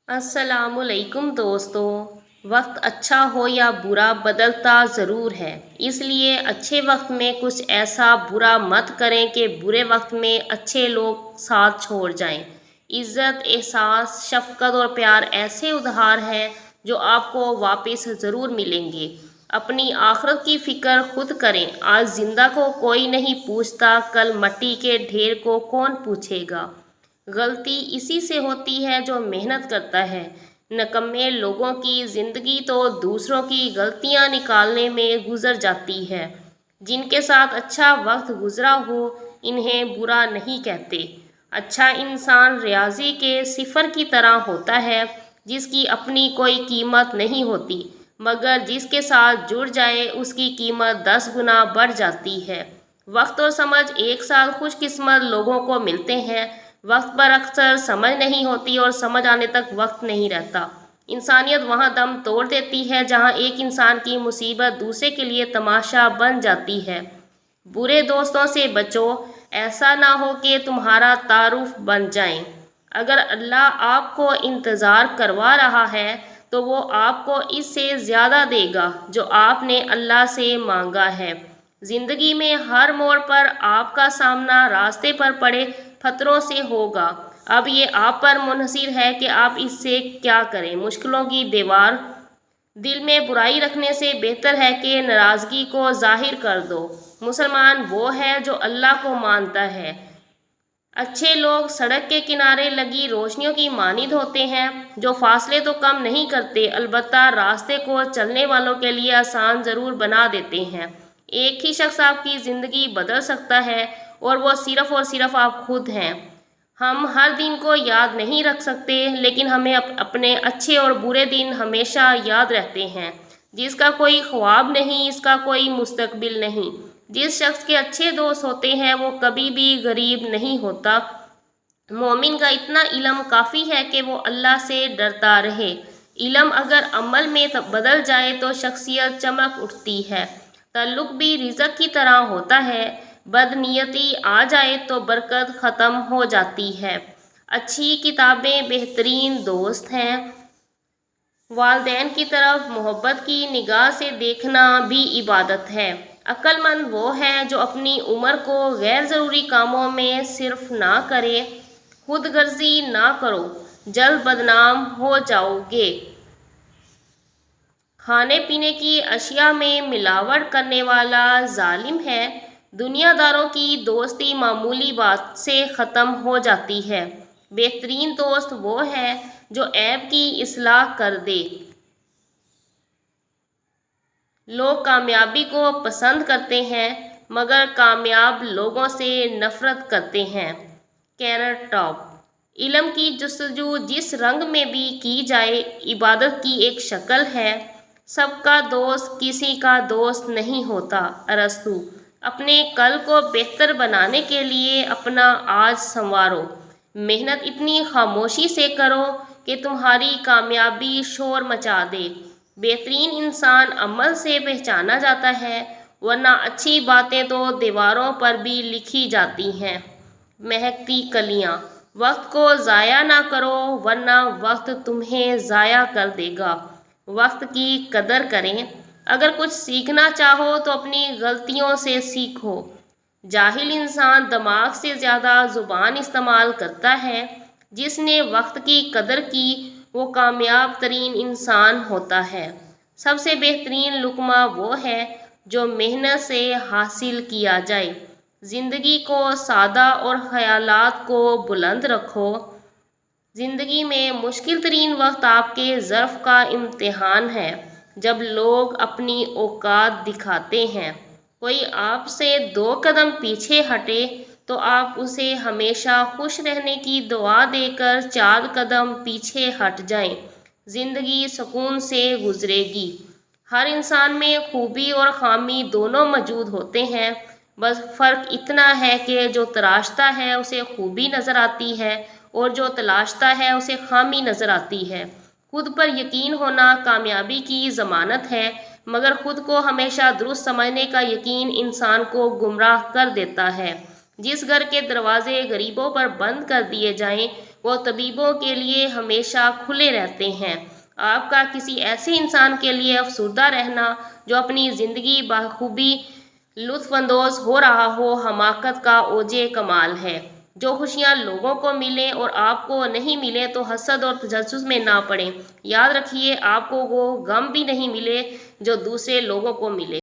अस्सलाम वालेकुम दोस्तों। वक्त अच्छा हो या बुरा बदलता ज़रूर है, इसलिए अच्छे वक्त में कुछ ऐसा बुरा मत करें कि बुरे वक्त में अच्छे लोग साथ छोड़ जाएं। इज़्ज़त, एहसास, शफ़क़त और प्यार ऐसे उधार हैं जो आपको वापस ज़रूर मिलेंगे। अपनी आखिरत की फ़िक्र खुद करें। आज ज़िंदा को कोई नहीं पूछता, कल मट्टी के ढेर को कौन पूछेगा। गलती इसी से होती है जो मेहनत करता है। नकम्मे लोगों की ज़िंदगी तो दूसरों की गलतियां निकालने में गुजर जाती है। जिनके साथ अच्छा वक्त गुजरा हो, इन्हें बुरा नहीं कहते। अच्छा इंसान रियाजी के सिफर की तरह होता है, जिसकी अपनी कोई कीमत नहीं होती, मगर जिसके साथ जुड़ जाए उसकी कीमत 10 गुना बढ़ जाती है। वक्त और समझ एक साथ खुशकिस्मत लोगों को मिलते हैं। वक्त पर अक्सर समझ नहीं होती और समझ आने तक वक्त नहीं रहता। इंसानियत वहाँ दम तोड़ देती है जहाँ एक इंसान की मुसीबत दूसरे के लिए तमाशा बन जाती है। बुरे दोस्तों से बचो, ऐसा ना हो कि तुम्हारा तारुफ बन जाएं। अगर अल्लाह आपको इंतज़ार करवा रहा है तो वो आपको इससे ज़्यादा देगा जो आपने अल्लाह से मांगा है। ज़िंदगी में हर मोड़ पर आपका सामना रास्ते पर पड़े खतरों से होगा। अब ये आप पर मुनहसिर है कि आप इससे क्या करें। मुश्किलों की दीवार दिल में बुराई रखने से बेहतर है कि नाराज़गी को जाहिर कर दो। मुसलमान वो है जो अल्लाह को मानता है। अच्छे लोग सड़क के किनारे लगी रोशनियों की मानिंद होते हैं, जो फासले तो कम नहीं करते, अलबत्ता रास्ते को चलने वालों के लिए आसान ज़रूर बना देते हैं। एक ही शख्स आपकी ज़िंदगी बदल सकता है और वो सिर्फ़ और सिर्फ आप खुद हैं। हम हर दिन को याद नहीं रख सकते, लेकिन हमें अपने अच्छे और बुरे दिन हमेशा याद रहते हैं। जिसका कोई ख्वाब नहीं, इसका कोई मुस्तकबिल नहीं। जिस शख्स के अच्छे दोस्त होते हैं वो कभी भी गरीब नहीं होता। मोमिन का इतना इल्म काफ़ी है कि वो अल्लाह से डरता रहे। इल्म अगर अमल में बदल जाए तो शख्सियत चमक उठती है। ताल्लुक भी रिज़्क की तरह होता है। बदनीयती आ जाए तो बरकत ख़त्म हो जाती है। अच्छी किताबें बेहतरीन दोस्त हैं। वालदैन की तरफ मोहब्बत की निगाह से देखना भी इबादत है। अक्लमंद वो है जो अपनी उम्र को गैर ज़रूरी कामों में सिर्फ ना करे। खुद गर्जी ना करो, जल्द बदनाम हो जाओगे। खाने पीने की अशिया में मिलावट करने वाला जालिम है। दुनियादारों की दोस्ती मामूली बात से ख़त्म हो जाती है। बेहतरीन दोस्त वो है जो ऐब की इस्लाह कर दे। लोग कामयाबी को पसंद करते हैं, मगर कामयाब लोगों से नफ़रत करते हैं। Carrot top. इल्म की जस्तजू जिस रंग में भी की जाए, इबादत की एक शक्ल है। सबका दोस्त किसी का दोस्त नहीं होता। अरस्तु। अपने कल को बेहतर बनाने के लिए अपना आज संवारो। मेहनत इतनी खामोशी से करो कि तुम्हारी कामयाबी शोर मचा दे। बेहतरीन इंसान अमल से पहचाना जाता है, वरना अच्छी बातें तो दीवारों पर भी लिखी जाती हैं। महकती कलियाँ। वक्त को ज़ाया ना करो, वरना वक्त तुम्हें ज़ाया कर देगा। वक्त की कदर करें। अगर कुछ सीखना चाहो तो अपनी गलतियों से सीखो। जाहिल इंसान दिमाग से ज़्यादा ज़ुबान इस्तेमाल करता है। जिसने वक्त की कदर की वो कामयाब तरीन इंसान होता है। सबसे बेहतरीन लुक़मा वो है जो मेहनत से हासिल किया जाए। ज़िंदगी को सादा और ख़यालात को बुलंद रखो। ज़िंदगी में मुश्किल तरीन वक्त आपके ज़र्फ़ का इम्तिहान है, जब लोग अपनी औकात दिखाते हैं। कोई आपसे 2 कदम पीछे हटे तो आप उसे हमेशा खुश रहने की दुआ देकर 4 कदम पीछे हट जाएं। ज़िंदगी सुकून से गुजरेगी। हर इंसान में खूबी और खामी दोनों मौजूद होते हैं। बस फ़र्क इतना है कि जो तराशता है उसे खूबी नज़र आती है और जो तलाशता है उसे खामी नज़र आती है। खुद पर यकीन होना कामयाबी की ज़मानत है, मगर खुद को हमेशा दुरुस्त समझने का यकीन इंसान को गुमराह कर देता है। जिस घर के दरवाजे गरीबों पर बंद कर दिए जाएं, وہ طبیبوں کے لیے ہمیشہ کھلے رہتے ہیں۔ آپ کا کسی ایسے انسان کے لیے افسردہ رہنا جو اپنی زندگی بخوبی لطف اندوز ہو رہا ہو، حماقت کا اوج کمال ہے۔ جو خوشیاں لوگوں کو ملیں اور آپ کو نہیں ملیں تو حسد اور تجسس میں نہ پڑیں۔ یاد رکھیے، آپ کو وہ غم بھی نہیں ملے جو دوسرے لوگوں کو ملے۔